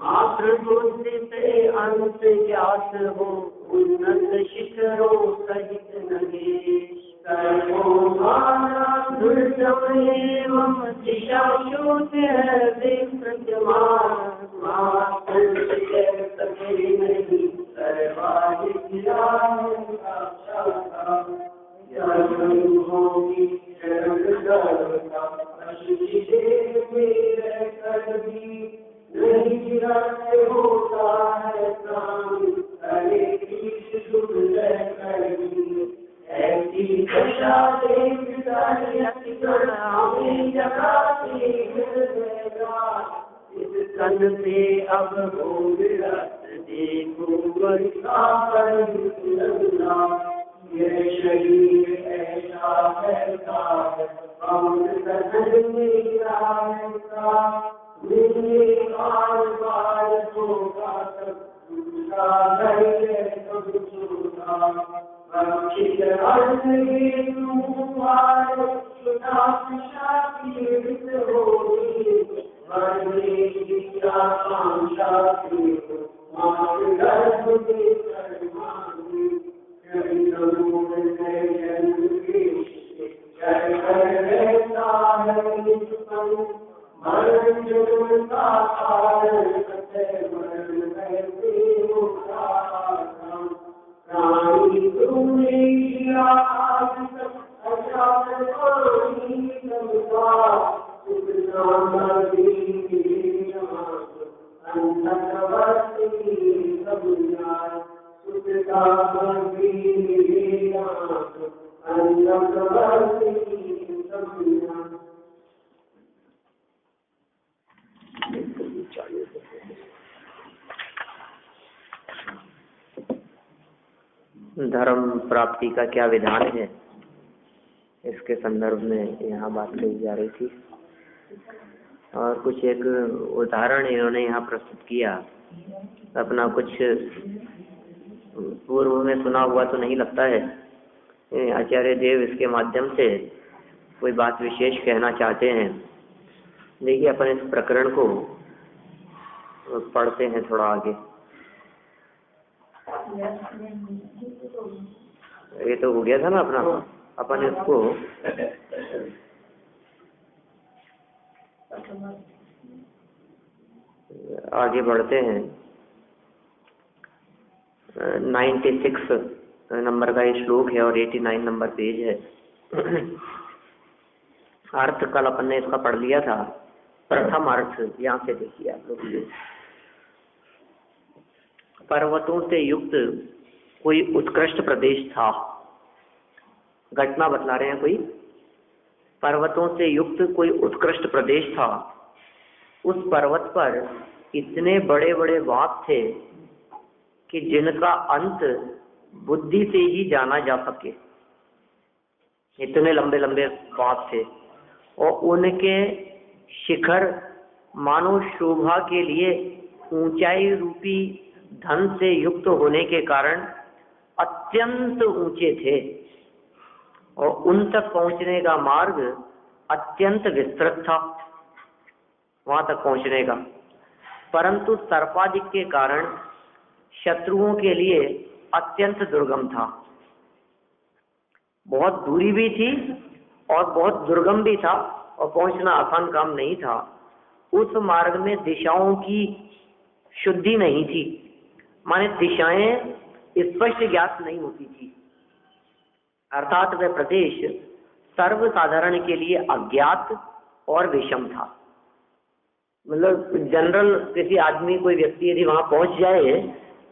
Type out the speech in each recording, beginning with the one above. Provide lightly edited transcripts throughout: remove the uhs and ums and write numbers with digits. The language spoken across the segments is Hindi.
मातृबुद्धि से अंत ज्ञात हो उन्नत शिखरों सहित नगेश दुर्गम एवं दिशा शून्य नहीं सर्वाधिक नहीं होता है ऐसी दशा इस तन से अब हो विरत देखो ये शरीर ऐसा रहता है बार बार होगा धर्म प्राप्ति का क्या विधान है, इसके संदर्भ में यहाँ बात कही जा रही थी। और कुछ एक उदाहरण इन्होंने यहाँ प्रस्तुत किया। अपना कुछ पूर्व में सुना हुआ तो नहीं लगता है। आचार्य देव इसके माध्यम से कोई बात विशेष कहना चाहते हैं। देखिए, अपन इस प्रकरण को पढ़ते हैं थोड़ा आगे। ये तो हो गया था ना अपना। अपन इसको आगे बढ़ते हैं। 96 नंबर का ये श्लोक है और 89 नंबर पेज है। अर्थ कल अपन ने इसका पढ़ लिया था। प्रथम अर्थ यहाँ से देखिए आप लोग। पर्वतों से युक्त कोई उत्कृष्ट प्रदेश था। घटना बतला रहे हैं कोई। पर्वतों से युक्त कोई उत्कृष्ट प्रदेश था। उस पर्वत पर इतने बड़े बड़े बाग थे कि जिनका अंत बुद्धि से ही जाना जा सके। इतने लंबे लंबे बाग थे और उनके शिखर मानो शोभा के लिए ऊंचाई रूपी धन से युक्त होने के कारण अत्यंत ऊंचे थे और उन तक पहुंचने का मार्ग अत्यंत विस्तृत था, वहां तक पहुंचने का। परंतु सर्पाधिक के कारण शत्रुओं के लिए अत्यंत दुर्गम था। बहुत दूरी भी थी और बहुत दुर्गम भी था और पहुंचना आसान काम नहीं था। उस मार्ग में दिशाओं की शुद्धि नहीं थी, माने दिशाएं स्पष्ट ज्ञात नहीं होती थी। अर्थात वह प्रदेश सर्वसाधारण के लिए अज्ञात और विषम था। मतलब जनरल किसी आदमी, कोई व्यक्ति यदि वहां पहुंच जाए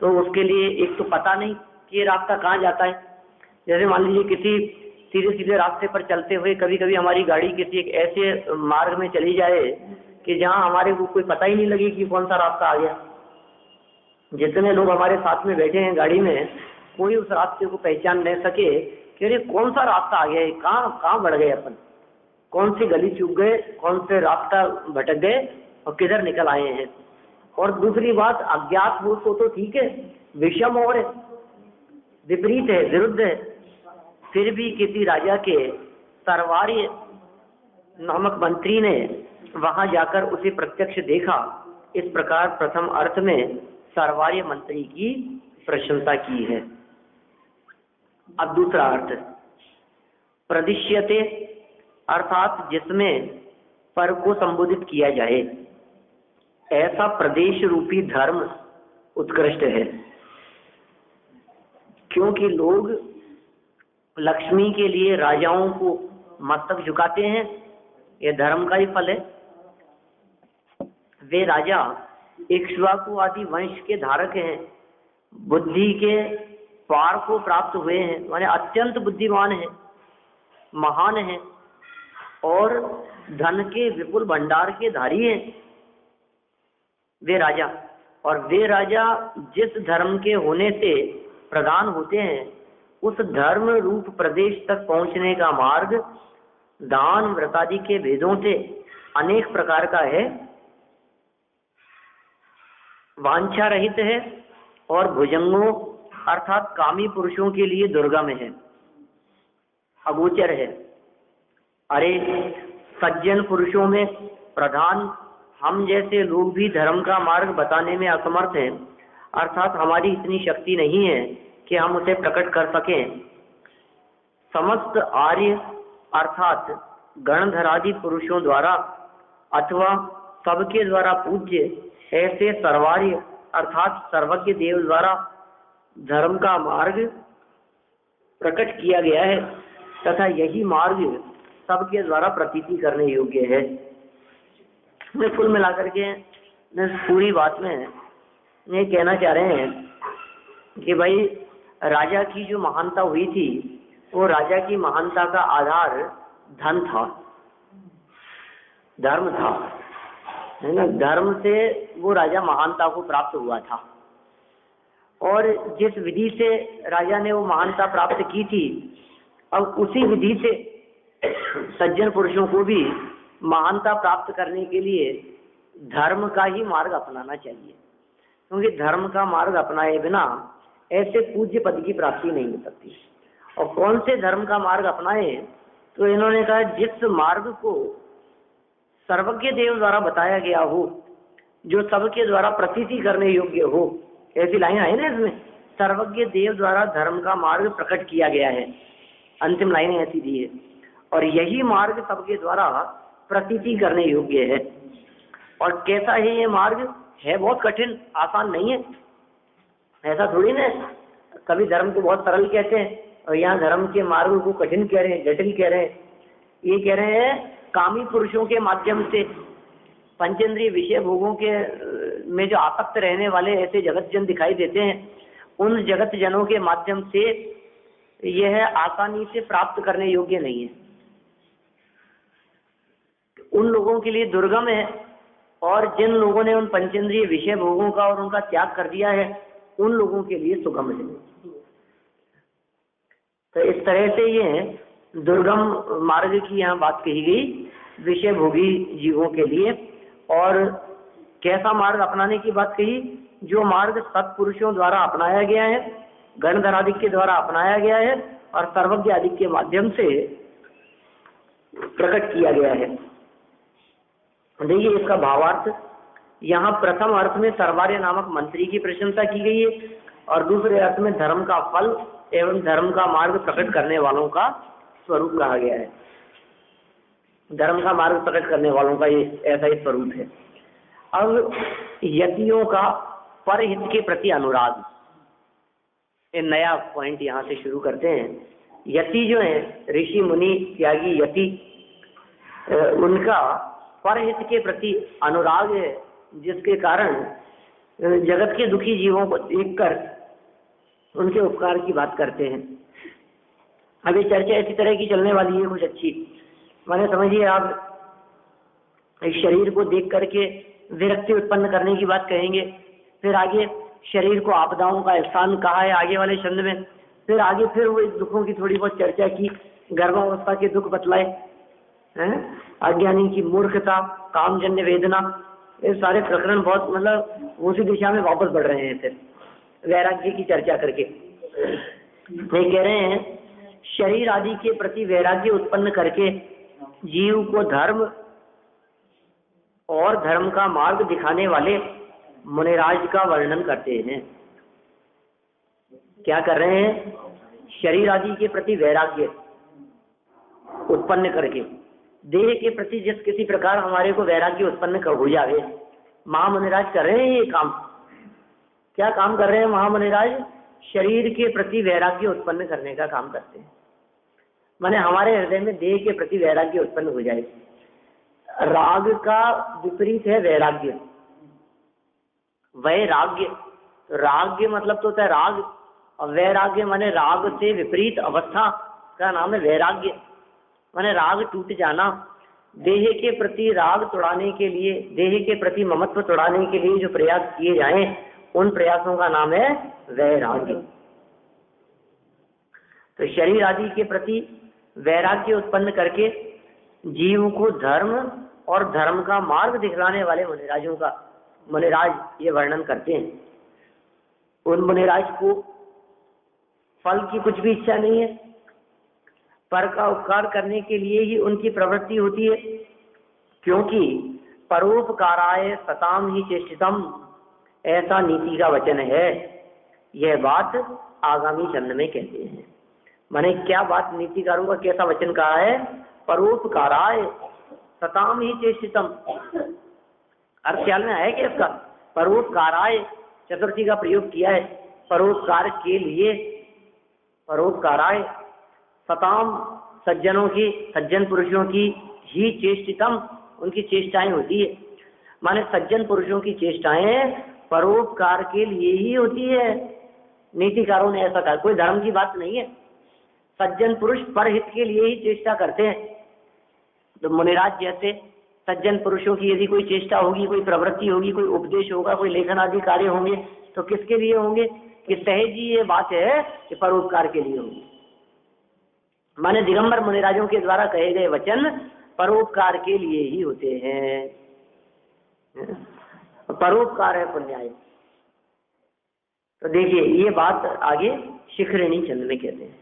तो उसके लिए एक तो पता नहीं कि ये रास्ता कहाँ जाता है। जैसे मान लीजिए किसी सीधे सीधे रास्ते पर चलते हुए कभी कभी हमारी गाड़ी किसी एक ऐसे मार्ग में चली जाए कि जहां हमारे को कोई पता ही नहीं लगे कि कौन सा रास्ता आ गया। जितने लोग हमारे साथ में बैठे हैं गाड़ी में, कोई उस रास्ते को पहचान नहीं सके कि अरे कौन सा रास्ता आ गया है, कहाँ बढ़ गए अपन, कौन सी गली चूक गए, कौन से रास्ता भटक गए और किधर निकल आए हैं। और दूसरी बात, अज्ञात हो तो ठीक है, विषम और विपरीत है, विरुद्ध है, फिर भी किसी राजा के सरवार्य नामक मंत्री ने वहां जाकर उसे प्रत्यक्ष देखा। इस प्रकार प्रथम अर्थ में सरवार्य मंत्री की प्रशंसा की है। अब दूसरा अर्थ, प्रदिश्यते, अर्थात जिसमें पर को संबोधित किया जाए, ऐसा प्रदेश रूपी धर्म उत्कृष्ट है। क्योंकि लोग लक्ष्मी के लिए राजाओं को मस्तक झुकाते हैं, यह धर्म का ही फल है। वे राजा इक्ष्वाकु आदि वंश के धारक हैं, बुद्धि के पार को प्राप्त हुए हैं, माने अत्यंत बुद्धिमान हैं, महान हैं और धन के विपुल भंडार के धारी हैं वे राजा। और वे राजा जिस धर्म के होने से प्रधान होते हैं, उस धर्म रूप प्रदेश तक पहुंचने का मार्ग दान व्रतादि के भेदों से अनेक प्रकार का है, वांछा रहित है और भुजंगों अर्थात कामी पुरुषों के लिए दुर्गम है, अगोचर है। अरे सज्जन पुरुषों में प्रधान हम जैसे लोग भी धर्म का मार्ग बताने में असमर्थ हैं, अर्थात हमारी इतनी शक्ति नहीं है कि हम उसे प्रकट कर सकें। समस्त आर्य अर्थात गणधरादि पुरुषों द्वारा अथवा सबके द्वारा पूज्य ऐसे सर्वार्य अर्थात सर्वज्ञ देव द्वारा धर्म का मार्ग प्रकट किया गया है तथा यही मार्ग सबके द्वारा प्रतीति करने योग्य है। मैं कुल मिलाकर के पूरी बात में ये कहना चाह रहे हैं कि भाई राजा की जो महानता हुई थी, वो राजा की महानता का आधार धन था, धर्म था, है ना। धर्म से वो राजा महानता को प्राप्त हुआ था और जिस विधि से राजा ने वो महानता प्राप्त की थी, अब उसी विधि से सज्जन पुरुषों को भी महानता प्राप्त करने के लिए धर्म का ही मार्ग अपनाना चाहिए, क्योंकि धर्म का मार्ग अपनाए बिना ऐसे पूज्य पद की प्राप्ति नहीं हो सकती। और कौन से धर्म का मार्ग अपनाए, तो इन्होंने कहा जिस मार्ग को सर्वज्ञ देव द्वारा बताया गया हो, जो सबके द्वारा प्रतीति करने योग्य हो, ऐसी लाइन आई ना इसमें, सर्वज्ञ देव द्वारा धर्म का मार्ग प्रकट किया गया है, अंतिम लाइन ऐसी दी है। और यही मार्ग सबके द्वारा प्रतीति करने योग्य है। और कैसा है ये मार्ग? है बहुत कठिन, आसान नहीं है। ऐसा थोड़ी ना, कभी धर्म को बहुत सरल कहते हैं और यहाँ धर्म के मार्ग को कठिन कह रहे हैं, जटिल कह रहे हैं। ये कह रहे हैं कामी पुरुषों के माध्यम से, पंचेंद्रिय विषय भोगों के में जो आसक्त रहने वाले ऐसे जगत जन दिखाई देते हैं, उन जगत जनों के माध्यम से यह आसानी से प्राप्त करने योग्य नहीं है, उन लोगों के लिए दुर्गम है। और जिन लोगों ने उन पंचेंद्रिय विषय भोगों का और उनका त्याग कर दिया है, उन लोगों के लिए सुगम है। तो इस तरह से ये दुर्गम मार्ग की यहाँ बात कही गई विषय भोगी जीवों के लिए। और कैसा मार्ग अपनाने की बात कही? जो मार्ग सत्पुरुषों द्वारा अपनाया गया है, गणधर आदि के द्वारा अपनाया गया है और सर्वज्ञ आदि के माध्यम से प्रकट किया गया है। देखिए इसका भावार्थ, यहाँ प्रथम अर्थ में सर्वार्य नामक मंत्री की प्रशंसा की गई है और दूसरे अर्थ में धर्म का फल एवं धर्म का मार्ग प्रकट करने वालों का स्वरूप कहा गया है। धर्म का मार्ग प्रकट करने वालों का ये ऐसा ही स्वरूप है। अब यतियों का परहित के प्रति अनुराग, एक नया पॉइंट यहाँ से शुरू करते हैं। यति जो है, ऋषि मुनि त्यागी यति, उनका परहित के प्रति अनुराग है, जिसके कारण जगत के दुखी जीवों को देखकर उनके उपकार की बात करते हैं। अभी चर्चा इसी तरह की चलने वाली है कुछ अच्छी। मैंने समझिए आप इस शरीर को देख करके विरक्ति उत्पन्न करने की बात कहेंगे, फिर आगे शरीर को आपदाओं का स्थान कहा है आगे वाले छंद में, फिर आगे फिर वो दुखों की थोड़ी बहुत चर्चा की, गर्भावस्था के दुख बतलाए हैं, अज्ञानी की मूर्खता, कामजन्य वेदना, ये सारे प्रकरण बहुत मतलब उसी दिशा में वापस बढ़ रहे हैं। फिर वैराग्य की चर्चा करके ये कह रहे हैं शरीर आदि के प्रति वैराग्य उत्पन्न करके जीव को धर्म और धर्म का मार्ग दिखाने वाले मुनिराज का वर्णन करते हैं। क्या कर रहे हैं? शरीर आदि के प्रति वैराग्य उत्पन्न करके देह के प्रति जिस किसी प्रकार हमारे को वैराग्य उत्पन्न हो जावे, महामुनिराज कर रहे हैं ये काम। क्या काम कर रहे हैं महामुनिराज? शरीर के प्रति वैराग्य उत्पन्न करने का काम करते हैं। माने हमारे हृदय में देह के प्रति वैराग्य उत्पन्न हो जाए। राग का विपरीत है वैराग्य, वैराग्य। राग्य मतलब तो होता है राग, और वैराग्य माने राग से विपरीत अवस्था का नाम है वैराग्य। माने राग टूट जाना, देह के प्रति राग तोड़ाने के लिए, देह के प्रति ममत्व तोड़ाने के लिए जो प्रयास किए जाएं, उन प्रयासों का नाम है वैराग्य। तो शरीर आदि के प्रति वैराग्य उत्पन्न करके जीव को धर्म और धर्म का मार्ग दिखलाने वाले मुनिराजों का मुनिराज ये वर्णन करते हैं। उन मुनिराज को फल की कुछ भी इच्छा नहीं है, पर का उपकार करने के लिए ही उनकी प्रवृत्ति होती है, क्योंकि परोपकाराय सताम ही चेष्टितम, ऐसा नीति का वचन है। यह बात आगामी छंद में कहते हैं। माने क्या बात नीतिकारों का कैसा वचन कहा है? परोपकाराय सताम ही चेष्टितम। अर्थ ख्याल में आया क्या इसका? परोपकाराय चतुर्थी का प्रयोग किया है, परोपकार के लिए। परोपकाराय सताम, सज्जनों की, सज्जन पुरुषों की ही चेष्टितम, उनकी चेष्टाएं होती है। माने सज्जन पुरुषों की चेष्टाएं परोपकार के लिए ही होती है। नीतिकारों ने ऐसा कहा, कोई धर्म की बात नहीं है। सज्जन पुरुष परहित के लिए ही चेष्टा करते हैं। तो मुनिराज जैसे सज्जन पुरुषों की यदि कोई चेष्टा होगी, कोई प्रवृत्ति होगी, कोई उपदेश होगा, कोई लेखन आदि कार्य होंगे, तो किसके लिए होंगे? कि सहज ही ये बात है कि परोपकार के लिए होंगे। माने दिगंबर मुनिराजों के द्वारा कहे गए वचन परोपकार के लिए ही होते हैं। परोपकार है पुण्याय। तो देखिए ये बात आगे शिखरिणी छंद में कहते हैं।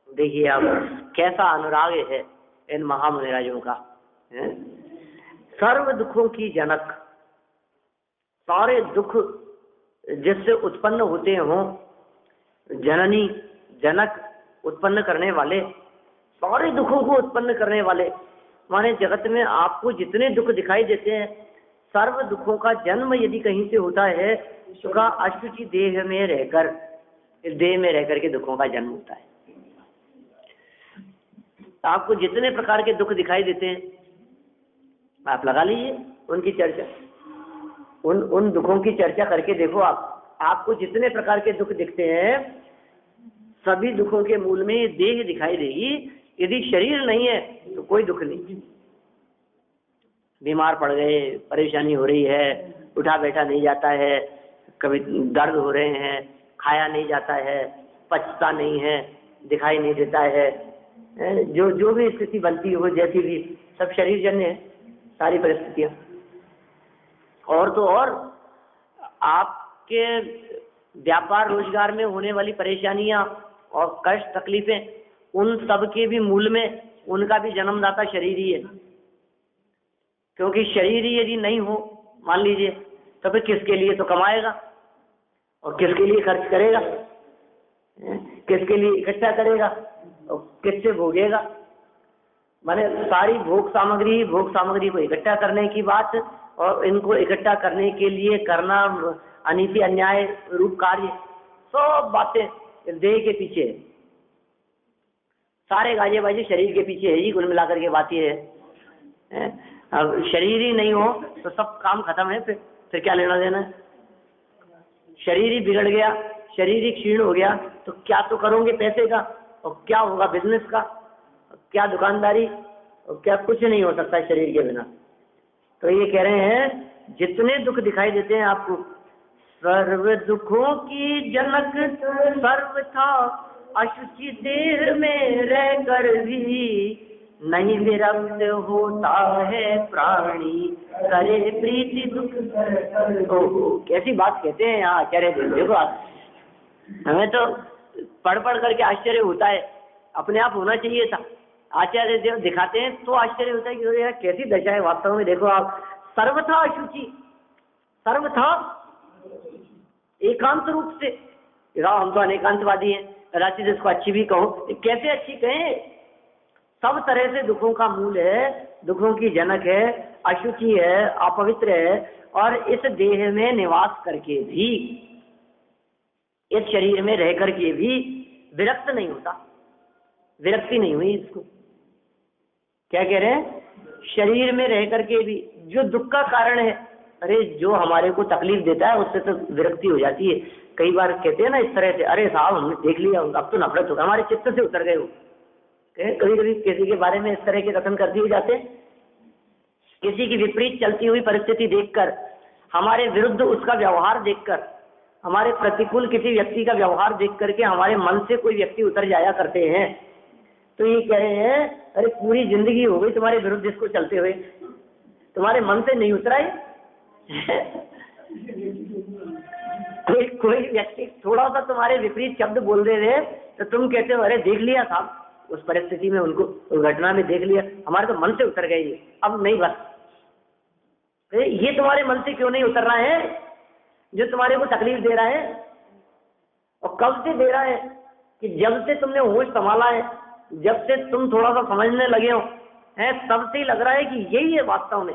देखिए आप कैसा अनुराग है इन महामुनिराजों का। सर्व दुखों की जनक, सारे दुख जिससे उत्पन्न होते हों, जननी जनक उत्पन्न करने वाले, सारे दुखों को उत्पन्न करने वाले। माने जगत में आपको जितने दुख दिखाई देते हैं, सर्व दुखों का जन्म यदि कहीं से होता है तो का अष्टुची देह में रहकर, इस देह में रहकर के दुखों का जन्म होता है। आपको जितने प्रकार के दुख दिखाई देते हैं, आप लगा लीजिए उनकी चर्चा, उन दुखों की चर्चा करके देखो आप। आपको जितने प्रकार के दुख दिखते हैं, सभी दुखों के मूल में देह दिखाई देगी। यदि शरीर नहीं है तो कोई दुख नहीं। बीमार पड़ गए, परेशानी हो रही है, उठा बैठा नहीं जाता है, कभी दर्द हो रहे हैं, खाया नहीं जाता है, पचता नहीं है, दिखाई नहीं देता है, जो जो भी स्थिति बनती है वो जैसी भी, सब शरीर जन्य है सारी परिस्थितियां। और तो और आपके व्यापार रोजगार में होने वाली परेशानियां और कष्ट तकलीफें, उन सब के भी मूल में उनका भी जन्मदाता शरीर ही है। क्योंकि शरीर ही यदि नहीं हो, मान लीजिए, तो फिर किसके लिए तो कमाएगा और किसके लिए खर्च करेगा, किसके लिए इकट्ठा करेगा और किससे भोगेगा। माने सारी भोग सामग्री को इकट्ठा करने की बात, और इनको इकट्ठा करने के लिए करना अनीति अन्याय रूप कार्य, सब बातें देह के पीछे है, सारे गाजे बाजे शरीर के पीछे है जी। कुल मिलाकर के बात ये है, अब शरीर ही नहीं हो तो सब काम खत्म है, फिर क्या लेना देना है। शरीर ही बिगड़ गया, शरीर ही क्षीण हो गया, तो क्या तो करोगे पैसे का, और क्या होगा बिजनेस का, क्या दुकानदारी, और क्या, कुछ नहीं हो सकता शरीर के बिना। तो ये कह रहे हैं जितने दुख दिखाई देते हैं आपको, सर्व दुखों की जनक सर्व था, अशुचि देह में रह कर भी नहीं विरक्त होता है प्राणी, करे प्रीति दुख। कैसी बात कहते हैं यहाँ आचार्य देव। देखो हमें तो पढ़ करके आश्चर्य होता है, अपने आप होना चाहिए था। आचार्य देव दिखाते हैं तो आश्चर्य होता है कि यार कैसी दशा है वास्तव में। देखो आप, सर्वथा अशुचि, सर्वथा एकांत रूप से, हम तो अनेकांतवादी हैं, राशि जिसको अच्छी भी कहो, कैसे अच्छी कहें, सब तरह से दुखों का मूल है, दुखों की जनक है, अशुचि है, अपवित्र है, और इस देह में निवास करके भी, इस शरीर में रह करके भी विरक्त नहीं होता, विरक्ति नहीं हुई इसको। क्या कह रहे हैं, शरीर में रह करके भी जो दुख का कारण है, अरे जो हमारे को तकलीफ देता है उससे तो विरक्ति हो जाती है। कई बार कहते हैं ना इस तरह से, अरे साहब हमने देख लिया, अब तो नफरत होगा, हमारे चित्त से उतर गए हो। कभी कभी किसी के बारे में इस तरह के कथन कर दिए जाते हैं, किसी की विपरीत चलती हुई परिस्थिति देखकर, हमारे विरुद्ध उसका व्यवहार देखकर, हमारे प्रतिकूल किसी व्यक्ति का व्यवहार देख करके हमारे मन से कोई व्यक्ति उतर जाया करते हैं। तो ये कह रहे हैं, अरे पूरी जिंदगी हो गई तुम्हारे विरुद्ध इसको चलते हुए, तुम्हारे मन से नहीं उतरा है। कोई व्यक्ति थोड़ा सा तुम्हारे विपरीत शब्द बोल दे रहे तो तुम कहते हो, अरे देख लिया साहब, उस परिस्थिति में उनको, उस घटना में देख लिया, हमारे तो मन से उतर गए, अब नहीं बस। ये तुम्हारे मन से क्यों नहीं उतर रहा है जो तुम्हारे को तकलीफ दे रहा है? और कब से दे रहा है? कि जब से तुमने होश संभाला है, जब से तुम थोड़ा सा समझने लगे हो है, तब से ही लग रहा है कि यही है वास्तव में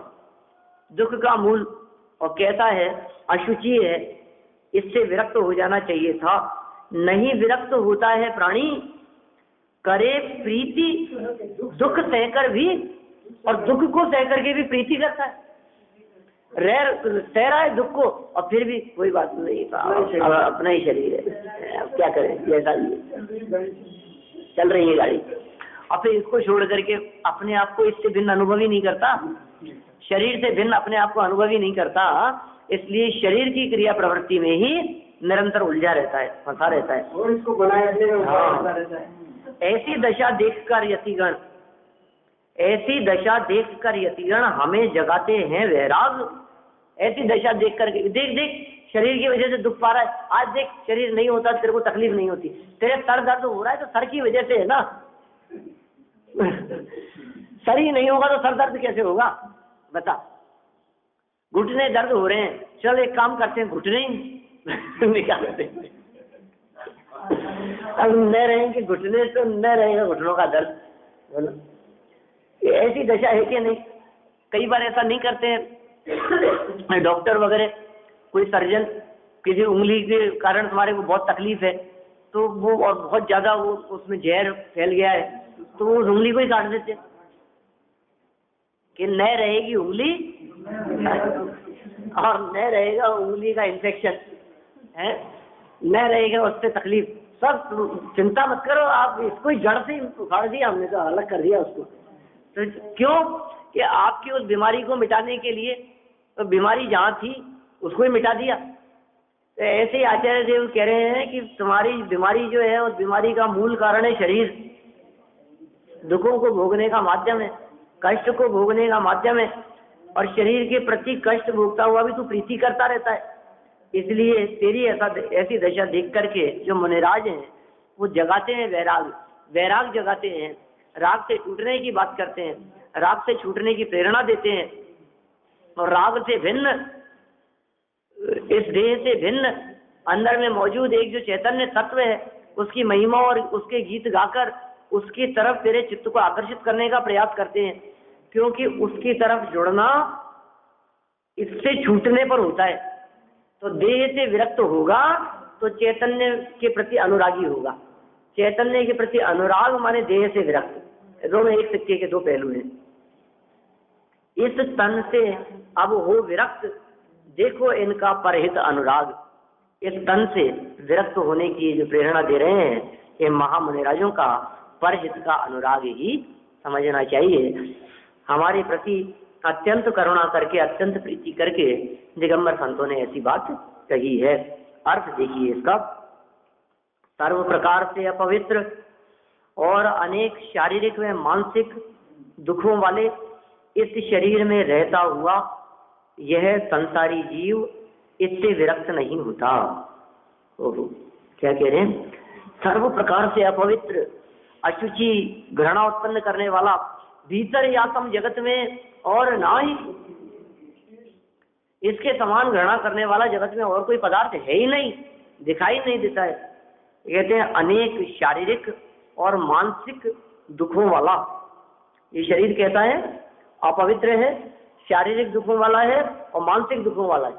दुख का मूल। और कैसा है, अशुचि है, इससे विरक्त हो जाना चाहिए था, नहीं विरक्त होता है प्राणी, करे प्रीति दुख सहकर भी, और दुख को सहकर के भी प्रीति करता है, सह रहा है दुख को, और फिर भी कोई बात नहीं, अपना ही शरीर है, अब क्या करें, जैसा चल रही है गाड़ी। और फिर इसको छोड़ करके अपने आप को इससे भिन्न अनुभव ही नहीं करता, शरीर से भिन्न अपने आप को अनुभव ही नहीं करता, इसलिए शरीर की क्रिया प्रवृत्ति में ही निरंतर उलझा रहता है, फंसा रहता है, और इसको बनाए रहता है। ऐसी दशा देखकर यतिगण, ऐसी दशा देखकर यतिगण हमें जगाते हैं वैराग। ऐसी दशा देख कर, देख शरीर की वजह से दुख पा रहा है, आज देख शरीर नहीं होता तेरे को तकलीफ नहीं होती, तेरे सर दर्द हो रहा है तो सर की वजह से है ना। सर ही नहीं होगा तो सर दर्द कैसे होगा बता। घुटने दर्द हो रहे हैं, चल एक काम करते हैं, घुटने निकाल देते हैं। अब न रहेंगे घुटने तो न रहेगा घुटनों का दर्द, बोलो ऐसी दशा है कि नहीं। कई बार ऐसा नहीं करते हैं डॉक्टर वगैरह, कोई सर्जन, किसी उंगली के कारण तुम्हारे को बहुत तकलीफ है तो वो, और बहुत ज्यादा वो उसमें जहर फैल गया है तो वो उंगली को ही काट देते कि न रहेगी उंगली और न रहेगा उंगली का इन्फेक्शन है, न रहेगा उससे तकलीफ। सब चिंता मत करो आप, इसको ही जड़ से उखाड़ दिया हमने, तो अलग कर दिया उसको। तो क्यों कि आपकी उस बीमारी को मिटाने के लिए, तो बीमारी जहाँ थी उसको ही मिटा दिया। तो ऐसे ही आचार्य देव कह रहे हैं कि तुम्हारी बीमारी जो है, उस बीमारी का मूल कारण है शरीर, दुखों को भोगने का माध्यम है, कष्ट को भोगने का माध्यम है, और शरीर के प्रति कष्ट भोगता हुआ भी तू प्रीति करता रहता है। इसलिए तेरी ऐसी दशा देख करके जो मुनिराज हैं वो जगाते हैं वैराग जगाते हैं, राग से टूटने की बात करते हैं, राग से छूटने की प्रेरणा देते हैं, और राग से भिन्न, इस देह से भिन्न अंदर में मौजूद एक जो चैतन्य तत्व है उसकी महिमा और उसके गीत गाकर उसकी तरफ तेरे चित्त को आकर्षित करने का प्रयास करते हैं, क्योंकि उसकी तरफ जुड़ना इससे छूटने पर होता है। तो देह से विरक्त होगा तो चैतन्य के प्रति अनुरागी होगा, चैतन्य के प्रति अनुराग माने देह से विरक्त, दोनों एक सिक्के के दो पहलू हैं। इस तन से अब हो विरक्त, देखो इनका परहित अनुराग। इस तन से विरक्त होने की जो प्रेरणा दे रहे हैं ये महामुनिराजों का परहित का अनुराग ही समझना चाहिए। हमारे प्रति अत्यंत करुणा करके, अत्यंत प्रीति करके दिगंबर संतों ने ऐसी बात कही है। अर्थ देखिए इसका, सर्व प्रकार से अपवित्र और अनेक शारीरिक व मानसिक दुखों वाले इस शरीर में रहता हुआ यह संसारी जीव इससे विरक्त नहीं होता। ओहो, क्या कह रहे हैं? सर्व प्रकार से अपवित्र, अशुचि, घृणा उत्पन्न करने वाला, भीतर यातम जगत में और ना ही इसके समान घृणा करने वाला जगत में और कोई पदार्थ है ही नहीं, दिखाई नहीं देता है। कहते हैं अनेक शारीरिक और मानसिक दुखों वाला ये शरीर कैसा है? अपवित्र है, शारीरिक दुखों वाला है और मानसिक दुखों वाला है।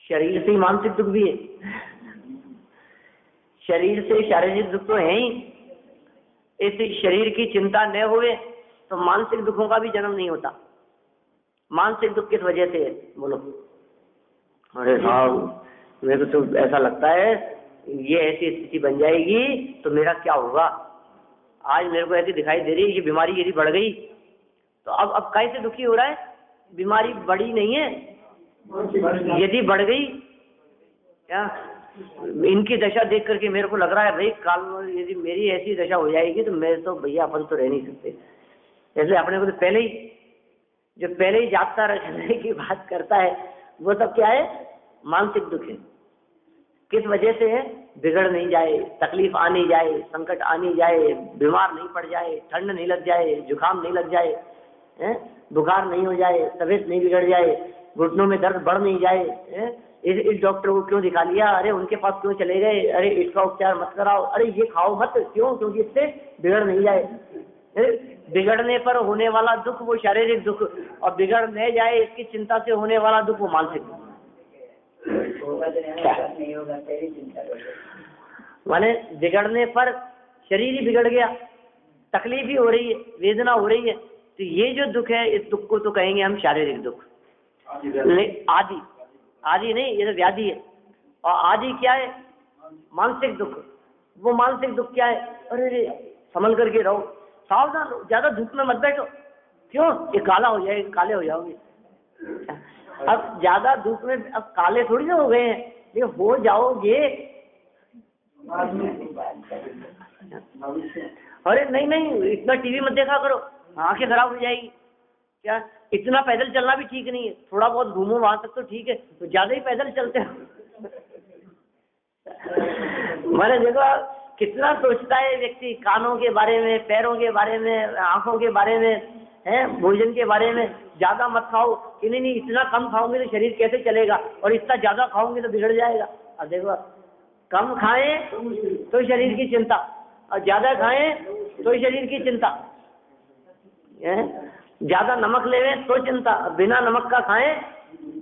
शरीर से ही मानसिक दुख भी है, शरीर से शारीरिक दुख तो है ही। इस शरीर की चिंता न हुए तो मानसिक दुखों का भी जन्म नहीं होता। मानसिक दुख किस वजह से है बोलो? अरे साहब मेरे को तो ऐसा लगता है ये ऐसी स्थिति बन जाएगी तो मेरा क्या होगा, आज मेरे को ऐसी दिखाई दे रही है, ये बीमारी यदि बढ़ गई तो अब कैसे दुखी हो रहा है? बीमारी बढ़ी नहीं है, यदि बढ़ गई क्या? इनकी दशा देख करके मेरे को लग रहा है भाई काल यदि मेरी ऐसी दशा हो जाएगी तो मैं तो भैया अपन तो रह नहीं सकते। इसलिए अपने को तो पहले ही जागता रखने की बात करता है वो सब क्या है? मानसिक दुख है। किस वजह से है? बिगड़ नहीं जाए, तकलीफ आ नहीं जाए, संकट आ नहीं जाए, बीमार नहीं पड़ जाए, ठंड नहीं लग जाए, जुकाम नहीं लग जाए, बुखार नहीं हो जाए, तबीयत नहीं बिगड़ जाए, घुटनों में दर्द बढ़ नहीं जाए, इस डॉक्टर को क्यों दिखा लिया, अरे उनके पास क्यों चले गए, अरे इसका उपचार मत कराओ, अरे ये खाओ मत, क्यों? क्योंकि इससे बिगड़ नहीं जाए। बिगड़ने पर होने वाला दुख वो शारीरिक दुख, और बिगड़ नहीं जाए इसकी चिंता से होने वाला दुख वो मानसिक दुख। माने बिगड़ने पर शरीर ही बिगड़ गया, तकलीफ ही हो रही है, वेदना हो रही है, तो ये जो दुख है इस दुख को तो कहेंगे हम शारीरिक दुख। आदि नहीं, ये तो व्याधि है। और आदि क्या है? मानसिक दुख। वो मानसिक दुख क्या है? अरे संभल करके रहो, सावधान रहो, ज्यादा धूप में मत बैठो, क्यों? ये काला हो जाएगा, काले हो जाओगे। अब ज्यादा धूप में अब काले थोड़ी ना हो गए हैं, ये हो जाओगे। अरे नहीं इतना टीवी मत देखा करो, आंखें खराब हो जाएगी। क्या? इतना पैदल चलना भी ठीक नहीं है, थोड़ा बहुत घूमो वहां तक तो ठीक है, तो ज्यादा ही पैदल चलते हो। मैंने देखो कितना सोचता है व्यक्ति कानों के बारे में, पैरों के बारे में, आंखों के बारे में, भोजन के बारे में। ज्यादा मत खाओ कि नहीं इतना कम खाओगे तो शरीर कैसे चलेगा, और इतना ज्यादा खाओगे तो बिगड़ जाएगा। अब देखो कम खाएं तो शरीर की चिंता, और ज्यादा खाएं तो शरीर की चिंता। ज्यादा नमक लेवें तो चिंता, बिना नमक का खाएं,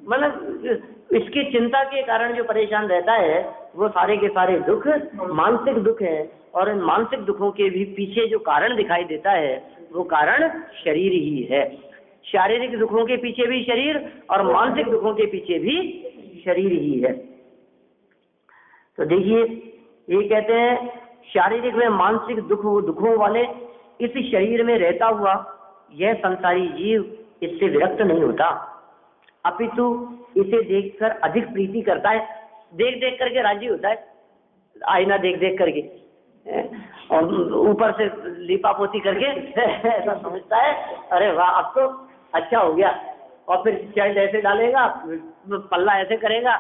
मतलब इसकी चिंता के कारण जो परेशान रहता है वो सारे के सारे दुख मानसिक दुख है। और इन मानसिक दुखों के भी पीछे जो कारण दिखाई देता है वो कारण शरीर ही है। शारीरिक दुखों के पीछे भी शरीर और मानसिक दुखों के पीछे भी शरीर ही है। तो देखिए ये कहते हैं शारीरिक व मानसिक दुखों वाले इस शरीर में रहता हुआ यह संसारी जीव इससे विरक्त नहीं होता, अपितु इसे देखकर अधिक प्रीति करता है, देख देख करके राजी होता है, आईना देख देख करके, और ऊपर से लीपा पोती करके ऐसा समझता है अरे वाह अब तो अच्छा हो गया, और फिर शर्ट ऐसे डालेगा, पल्ला ऐसे करेगा,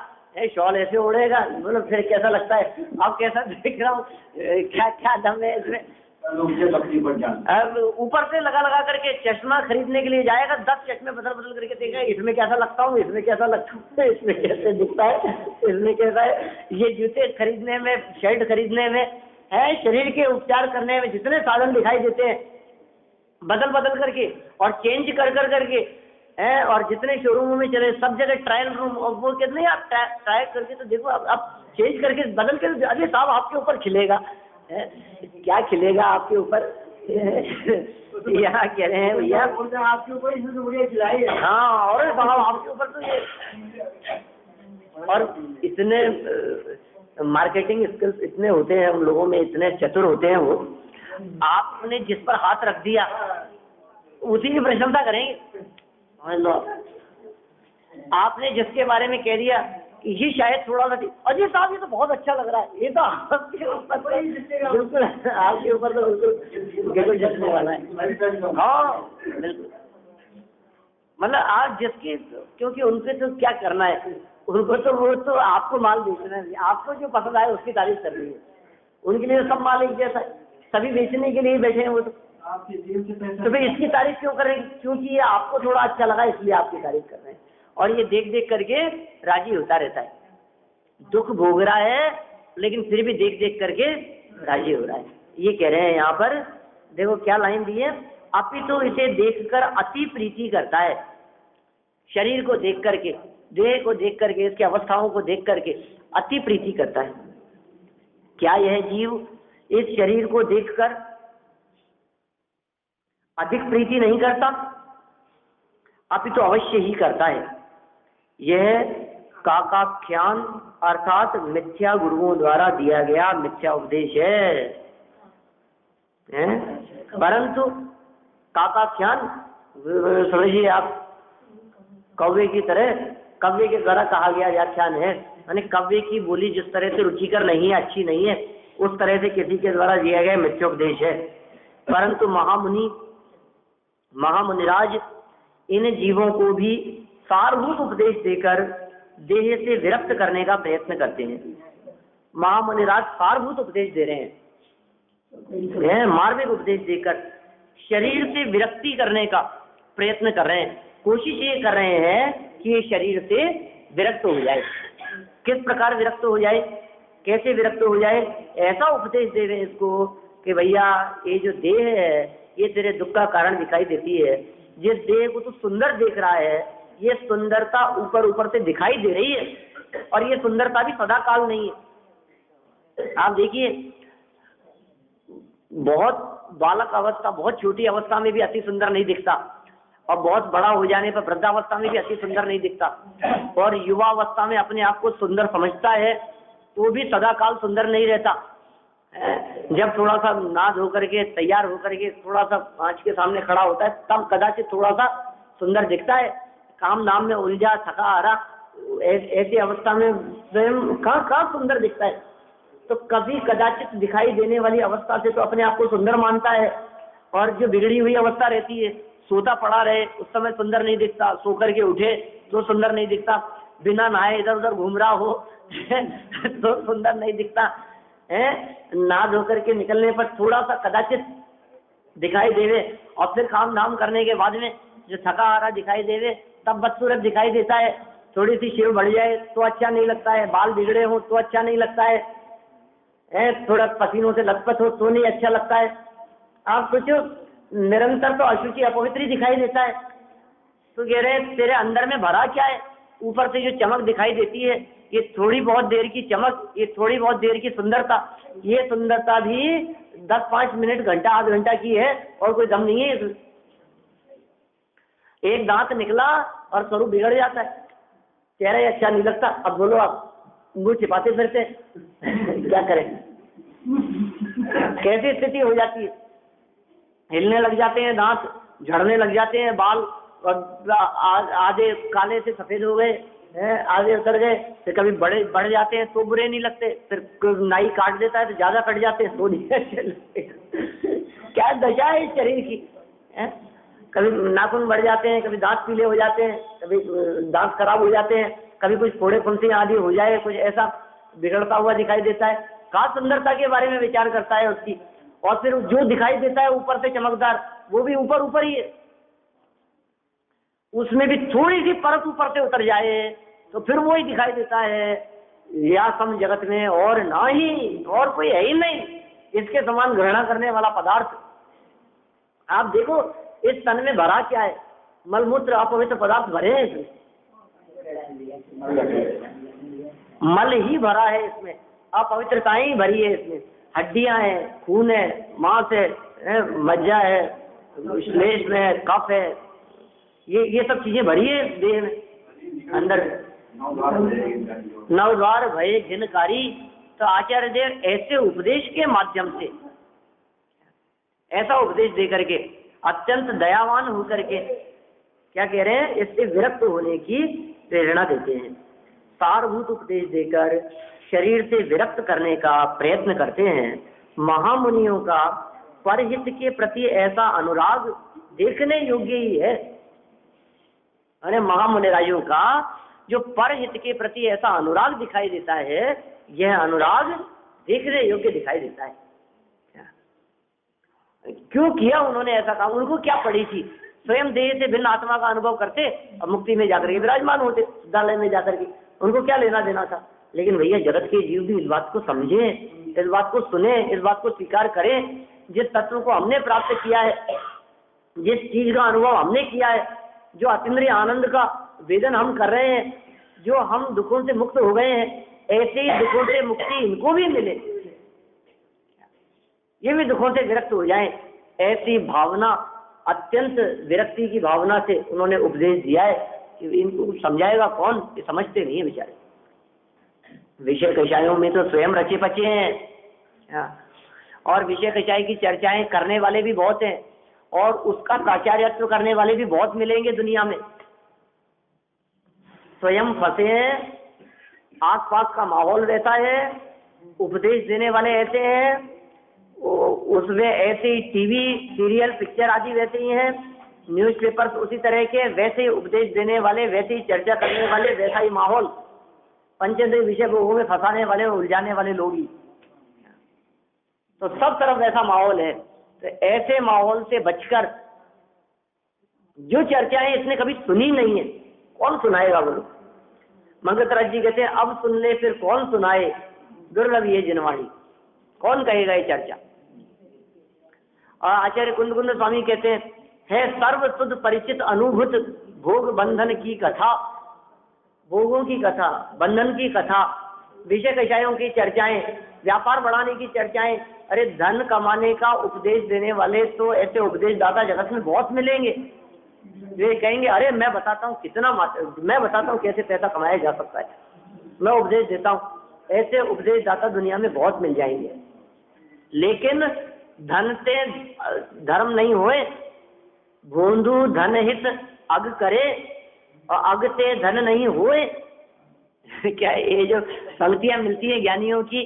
शॉल ऐसे ओढ़ेगा, मतलब फिर कैसा लगता है, अब कैसा देख रहा हूँ, क्या क्या दम है इसमें। अब ऊपर से लगा लगा करके चश्मा खरीदने के लिए जाएगा, 10 चश्मे बदल बदल करके देखेगा, इसमें कैसा लगता हूँ, इसमें कैसा लगता है, इसमें कैसे दिखता है, इसमें कैसा है। ये जूते खरीदने में, शर्ट खरीदने में, है शरीर के उपचार करने में जितने साधन दिखाई देते हैं बदल बदल करके और चेंज कर कर करके हैं, और जितने शोरूमों में चले सब जगह ट्रायल रूम, और वो कहते नहीं आप ट्राई करके तो देखो, आप चेंज करके बदल के, अरे साहब आपके ऊपर खिलेगा, क्या खिलेगा आपके ऊपर। यहाँ कह रहे हैं भैया आपके ऊपर इसमें मुझे खिलाई है, हाँ और साहब आपके ऊपर तो ये, और इतने मार्केटिंग स्किल्स इतने होते हैं हम लोगों में, इतने चतुर होते हैं वो, आपने जिस पर हाथ रख दिया उसी की प्रशंसा करेंगे। आपने जिसके बारे में कह दिया कि ये शायद थोड़ा सा, अजय साहब ये तो बहुत अच्छा लग रहा है, ये तो आपके ऊपर बिल्कुल, आपके ऊपर तो बिल्कुल जचने वाला है। हाँ बिल्कुल, मतलब आप जिसकी, क्योंकि उनसे तो क्या करना है, उनको तो वो तो आपको माल बेचना है, आपको जो पसंद आए उसकी तारीफ करनी है, उनके लिए सब माल एक जैसा है, सभी बेचने के लिए बैठे हैं वो, तो भाई इसकी तारीफ क्यों कर रहे हैं, क्योंकि ये आपको थोड़ा अच्छा लगा इसलिए आपकी तारीफ कर रहे हैं, और ये देख देख करके राजी होता रहता है, दुख भोग रहा है लेकिन फिर भी देख देख करके राजी हो रहा है। ये कह रहे हैं यहाँ पर, देखो क्या लाइन दी है, अपितु इसे देखकर अति प्रीति करता है, शरीर को देख करके, देह को देख करके, इसकी अवस्थाओं को देख करके अति प्रीति करता है। क्या यह जीव इस शरीर को देखकर अधिक प्रीति नहीं करता, अपितु अवश्य ही करता है। यह काकाख्यान अर्थात मिथ्या गुरुओं द्वारा दिया गया मिथ्या उपदेश है, परंतु काकाख्यान समझिए आप, कौवे की तरह, कव्य के द्वारा कहा गया व्याख्यान है, यानी कव्य की बोली जिस तरह से रुचिकर नहीं है, अच्छी नहीं है, उस तरह से किसी के द्वारा दिया गया मिथ्योपदेश है। परंतु महामुनिराज इन जीवों को भी सारभूत उपदेश देकर देह से विरक्त करने का प्रयत्न करते हैं। महामुनिराज सारभूत उपदेश दे रहे हैं, मार्मिक उपदेश देकर शरीर से विरक्ति करने का प्रयत्न कर रहे हैं, कोशिश ये कर रहे हैं कि ये शरीर से विरक्त हो जाए। किस प्रकार विरक्त हो जाए, कैसे विरक्त हो जाए, ऐसा उपदेश दे रहे हैं इसको कि भैया ये जो देह है ये तेरे दुख का कारण दिखाई देती है, जिस देह को तू सुंदर देख रहा है ये सुंदरता ऊपर ऊपर से दिखाई दे रही है, और ये सुंदरता भी सदा काल नहीं है। आप देखिए, बहुत बालक अवस्था, बहुत छोटी अवस्था में भी अति सुंदर नहीं दिखता, और बहुत बड़ा हो जाने पर वृद्धावस्था में भी अति सुंदर नहीं दिखता, और युवा अवस्था में अपने आप को सुंदर समझता है तो भी सदा काल सुंदर नहीं रहता। जब थोड़ा सा नहा धो करके तैयार होकर के थोड़ा सा आंच के सामने खड़ा होता है तब कदाचित थोड़ा सा सुंदर दिखता है, काम नाम में उलझा थका हारा ऐसी अवस्था में स्वयं कहाँ सुंदर दिखता है। तो कभी कदाचित दिखाई देने वाली अवस्था से तो अपने आप को सुंदर मानता है, और जो बिगड़ी हुई अवस्था रहती है, सोता पड़ा रहे उस समय सुंदर नहीं दिखता, सो करके उठे तो सुंदर नहीं दिखता, बिना नहाए इधर उधर घूम रहा हो तो सुंदर नहीं दिखता है, नहा धो करके निकलने पर थोड़ा सा कदाचित दिखाई देवे, और फिर काम धाम करने के बाद में जो थका हारा दिखाई देवे तब बदसूरत दिखाई देता है। थोड़ी सी शेव बढ़ जाए तो अच्छा नहीं लगता है, बाल बिगड़े हो तो अच्छा नहीं लगता है, थोड़ा पसीनों से लथपथ हो तो नहीं अच्छा लगता है। आप सोचो, निरंतर तो अशुचि अपवित्री दिखाई देता है, तो कह रहे तेरे अंदर में भरा क्या है, ऊपर से जो चमक दिखाई देती है ये थोड़ी बहुत देर की चमक, ये थोड़ी बहुत देर की सुंदरता, ये सुंदरता भी 10-5 मिनट घंटा आध घंटा की है और कोई दम नहीं है इसमें। एक दांत निकला और स्वरूप बिगड़ जाता है, कह रहे अच्छा नहीं लगता, अब बोलो आप मुंह छिपाते फिरते क्या करें, कैसी स्थिति हो जाती है, हिलने लग जाते हैं दांत, झड़ने लग जाते हैं बाल, और आधे काले से सफेद हो गए, आगे उतर गए, फिर कभी बढ़ जाते हैं तो बुरे नहीं लगते, फिर नाई काट देता है तो ज्यादा कट जाते हैं तो नहीं अच्छे लगते। क्या दशा है इस शरीर की, है? कभी नाखून बढ़ जाते हैं, कभी दांत पीले हो जाते हैं, कभी दांत खराब हो जाते हैं, कभी कुछ फोड़े फुंसी आदि हो जाए, कुछ ऐसा बिगड़ता हुआ दिखाई देता है। कहा सुंदरता के बारे में विचार करता है उसकी, और फिर जो दिखाई देता है ऊपर से चमकदार, वो भी ऊपर ऊपर ही है, उसमें भी थोड़ी सी परत ऊपर से उतर जाए तो फिर वो ही दिखाई देता है। या सम जगत में और ना ही, और कोई है ही नहीं इसके समान ग्रहण करने वाला पदार्थ। आप देखो इस तन में भरा क्या है, मलमूत्र अपवित्र पदार्थ भरे हैं इसमें, मल ही भरा है इसमें, अपवित्रताएं ही भरी है इसमें, हड्डियां हैं, खून है, मांस है, मज्जा है, श्लेष में है, कफ है, ये सब चीजें भरी है देह में अंदर। नवद्वार भय घिनकारी। तो आचार्य देव ऐसे उपदेश के माध्यम से, ऐसा उपदेश दे करके, अत्यंत दयावान होकर के क्या कह रहे हैं, इससे विरक्त होने की प्रेरणा देते हैं। सारभूत उपदेश देकर शरीर से विरक्त करने का प्रयत्न करते हैं। महामुनियों का परहित के प्रति ऐसा अनुराग देखने योग्य ही है। अरे महामुनिराजों का जो परहित के प्रति ऐसा अनुराग दिखाई देता है, यह अनुराग देखने योग्य दिखाई देता है। क्यों किया उन्होंने ऐसा काम? उनको क्या पड़ी थी? स्वयं देह से भिन्न आत्मा का अनुभव करते और मुक्ति में जाकर के विराजमान होते, विद्यालय में जाकर के, उनको क्या लेना देना था? लेकिन भैया जगत के जीव भी इस बात को समझे, इस बात को सुने, इस बात को स्वीकार करें। जिस तत्व को हमने प्राप्त किया है, जिस चीज का अनुभव हमने किया है, जो अतीन्द्रिय आनंद का वेदन हम कर रहे हैं, जो हम दुखों से मुक्त हो गए हैं, ऐसे ही दुखों से मुक्ति इनको भी मिले, ये भी दुखों से विरक्त हो जाएं, ऐसी भावना, अत्यंत विरक्ति की भावना से उन्होंने उपदेश दिया है। कि इनको समझाएगा कौन? ये समझते नहीं है बेचारे। विषय कषायों में तो स्वयं रचे पचे हैं, और विषय कषाय की चर्चाएं करने वाले भी बहुत हैं, और उसका प्राचार्यत्व करने वाले भी बहुत मिलेंगे दुनिया में। स्वयं फंसे हैं, आसपास का माहौल रहता है, उपदेश देने वाले ऐसे हैं, उसमें ऐसे ही टीवी सीरियल पिक्चर आदि वैसे ही हैं, न्यूज़पेपर्स उसी तरह के, वैसे ही उपदेश देने वाले, वैसे ही चर्चा करने वाले, वैसा ही माहौल, पंचेंद्रिय विषय भोगों में फंसाने वाले, उलझाने वाले लोग ही, तो सब तरफ ऐसा माहौल है। तो ऐसे माहौल से बचकर, जो चर्चाएं इसने कभी सुनी नहीं है, कौन सुनाएगा बोलो? मंगतराज जी कहते हैं अब सुन ले फिर कौन सुनाए, दुर्लभ ये जिनवाणी, कौन कहेगा ये चर्चा? और आचार्य कुंद स्वामी कहते हैं, है सर्व सुध परिचित अनुभूत भोग बंधन की कथा, भोगों की कथा, बंधन की कथा, विषय कषायों की चर्चाएं, व्यापार बढ़ाने की चर्चाएं। अरे धन कमाने का उपदेश देने वाले तो ऐसे उपदेशदाता जगत में बहुत मिलेंगे। वे कहेंगे अरे मैं बताता हूँ कितना, मैं बताता हूँ कैसे पैसा कमाया जा सकता है, मैं उपदेश देता हूँ। ऐसे उपदेशदाता दुनिया में बहुत मिल जाएंगे। लेकिन धन से धर्म नहीं होए, भोंदू धन हित अग करे और अग से धन नहीं होए। क्या ये जो पंक्तियां मिलती है ज्ञानियों की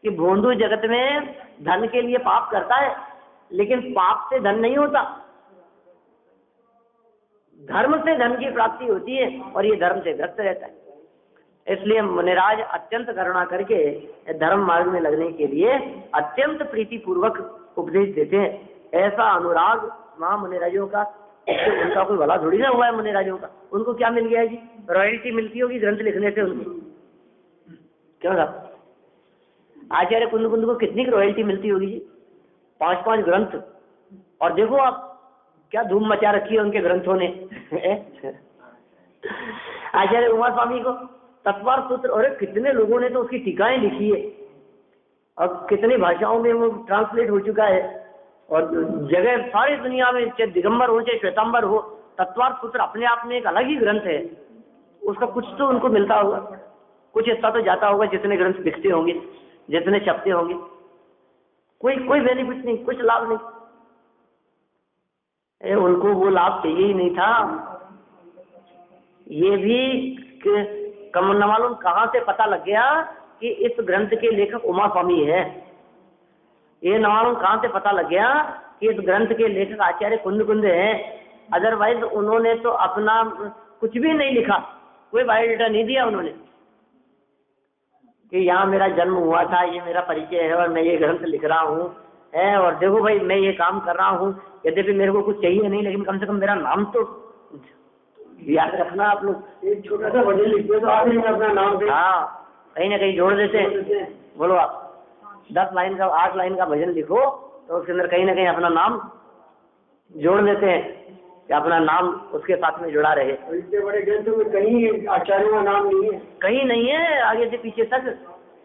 कि भोंदू जगत में धन के लिए पाप करता है, लेकिन पाप से धन नहीं होता, धर्म से धन की प्राप्ति होती है, और ये धर्म से व्यस्त रहता है। इसलिए मुनिराज अत्यंत करुणा करके धर्म मार्ग में लगने के लिए अत्यंत प्रीति पूर्वक उपदेश देते हैं। ऐसा अनुराग महामुनिराजों का, उनका कोई भला थोड़ी ना हुआ है मुनिराजों का। उनको क्या मिल गया जी? रॉयल्टी मिलती होगी ग्रंथ लिखने से उनको, क्यों साहब? आचार्य कुंद को कितनी रॉयल्टी मिलती होगी जी? 5-5 ग्रंथ, और देखो आप क्या धूम मचा रखी है उनके ग्रंथों ने। आचार्य उमा स्वामी को तत्वार सूत्र, और कितने लोगों ने तो उसकी टीकाएं लिखी है, और कितनी भाषाओं में वो ट्रांसलेट हो चुका है, और जगह सारी दुनिया में, चाहे दिगंबर हो चाहे श्वेतांबर हो, तत्वार सूत्र अपने आप में एक अलग ही ग्रंथ है। उसका कुछ तो उनको मिलता होगा, कुछ हिस्सा तो जाता होगा, जितने ग्रंथ लिखते होंगे, जितने छपते होंगे, कोई बेनिफिट नहीं, कुछ लाभ नहीं। उनको वो लाभ चाहिए ही नहीं था। ये भी कम न मालूम कहाँ से पता लग गया कि इस ग्रंथ के लेखक उमा स्वामी है। ये न मालूम कहाँ से पता लग गया कि इस ग्रंथ के लेखक आचार्य कुंद हैं। अदरवाइज उन्होंने तो अपना कुछ भी नहीं लिखा, कोई बायोडाटा नहीं दिया उन्होंने कि यहाँ मेरा जन्म हुआ था, ये मेरा परिचय है और मैं ये ग्रंथ लिख रहा हूँ है, और देखो भाई मैं ये काम कर रहा हूँ। यद्यपि मेरे को कुछ चाहिए नहीं, लेकिन कम से कम मेरा नाम तो याद रखना आप लोग। एक छोटा सा भजन लिख दो तो आखिरी में अपना नाम दे। हाँ, कहीं ना कहीं जोड़ देते हैं। बोलो आप 10 लाइन का 8 लाइन का भजन लिखो तो उसके अंदर कहीं ना कहीं अपना नाम जोड़ देते हैं कि अपना नाम उसके साथ में जुड़ा रहे। इतने बड़े ग्रंथों में कहीं आचार्यों का नाम नहीं है, कहीं नहीं है, आगे से पीछे तक,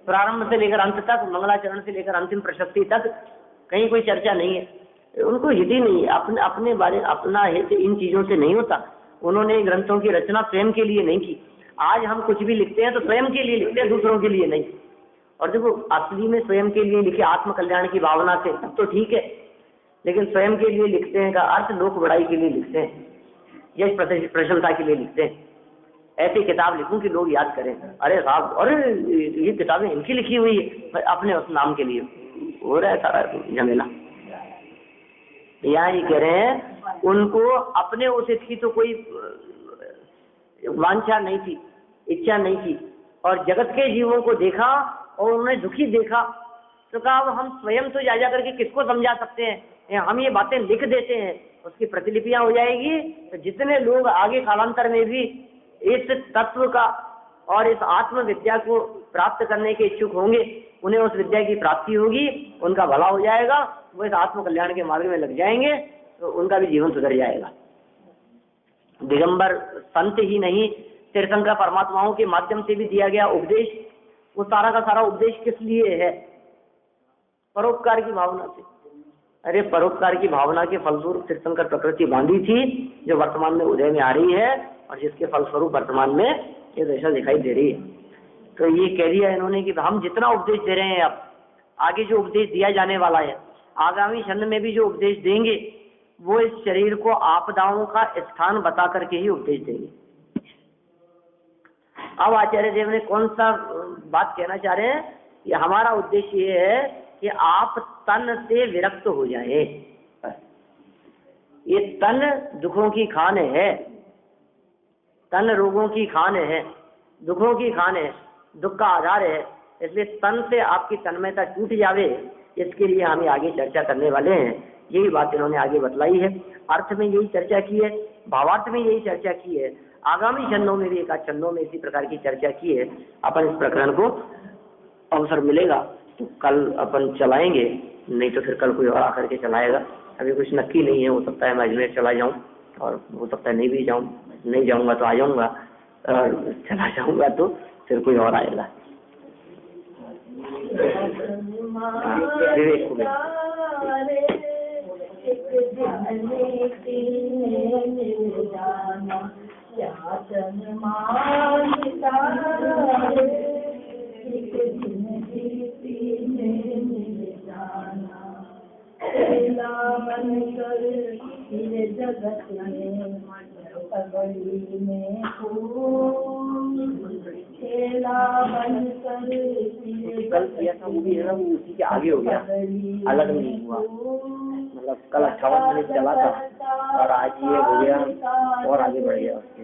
प्रारंभ से लेकर अंत तक, मंगलाचरण से लेकर अंतिम प्रशस्ति तक कहीं कोई चर्चा नहीं है। उनको हित ही नहीं है, अपने बारे अपना हित इन चीजों से नहीं होता। उन्होंने ग्रंथों की रचना स्वयं के लिए नहीं की। आज हम कुछ भी लिखते हैं तो स्वयं के लिए लिखते हैं, दूसरों के लिए नहीं। और देखो असली में स्वयं के लिए लिखे आत्म कल्याण की भावना से तब तो ठीक है, लेकिन स्वयं के लिए लिखते हैं का अर्थ लोक बड़ाई के लिए लिखते हैं, यश प्रशंसा के लिए लिखते हैं। ऐसी किताब लिखूं कि लोग याद करें, अरे साहब अरे ये किताबें इनकी लिखी हुई है, अपने उस नाम के लिए हो रहा है सारा झमेला। यहाँ ये कह रहे हैं उनको अपने उस हित की तो कोई वांछा नहीं थी, इच्छा नहीं थी, और जगत के जीवों को देखा और उन्हें दुखी देखा तो कहा अब हम स्वयं तो जा करके किसको समझा सकते हैं, हम ये बातें लिख देते हैं, उसकी प्रतिलिपियां हो जाएगी। तो जितने लोग आगे कालांतर में भी इस तत्व का और इस आत्म विद्या को प्राप्त करने के इच्छुक होंगे, उन्हें उस विद्या की प्राप्ति होगी, उनका भला हो जाएगा, वो इस आत्म कल्याण के मार्ग में लग जाएंगे, तो उनका भी जीवन सुधर जाएगा। दिगंबर संत ही नहीं, तीर्थंकर परमात्माओं के माध्यम से भी दिया गया उपदेश, वो सारा का सारा उपदेश किस लिए है? परोपकार की भावना से। अरे परोपकार की भावना के फलस्वरूप तीर्थंकर प्रकृति बांधी थी, जो वर्तमान में उदय में आ रही है, और जिसके फलस्वरूप वर्तमान में ये दशा दिखाई दे रही है। तो ये कह दिया इन्होंने कि हम जितना उपदेश दे रहे हैं, अब आगे जो उपदेश दिया जाने वाला है, आगामी क्षण में भी जो उपदेश देंगे, वो इस शरीर को आपदाओं का स्थान बता करके ही उपदेश देंगे। अब आचार्य देव ने कौन सा बात कहना चाह रहे हैं कि हमारा उद्देश्य ये है कि आप तन से विरक्त हो जाए। ये तन दुखों की खान है, तन रोगों की खान है, दुखों की खान है, दुख का आधार है। इसलिए तन से आपकी तन्मयता टूट जावे, इसके लिए हम आगे चर्चा करने वाले हैं। यही बात इन्होंने आगे बतलाई है। अर्थ में यही चर्चा की है, भावार्थ में यही चर्चा की है, आगामी छंदों में भी एक आध छंदों में इसी प्रकार की चर्चा की है। अपन इस प्रकरण को अवसर मिलेगा तो कल अपन चलाएंगे, नहीं तो फिर कल कोई और आकर के चलाएगा। अभी कुछ नक्की नहीं है, हो सकता है मैं अजमेर चला जाऊं, और हो सकता है नहीं भी जाऊं, नहीं जाऊंगा तो आ जाऊंगा, और चला जाऊंगा तो फिर कोई और आएगा। विवेक को जगत में कल किया था वो भी है ना, वो उसी के आगे हो गया, अलग नहीं हुआ। मतलब कल 58 मिनट चला था और आज ये हो गया और आगे बढ़ गया उसके।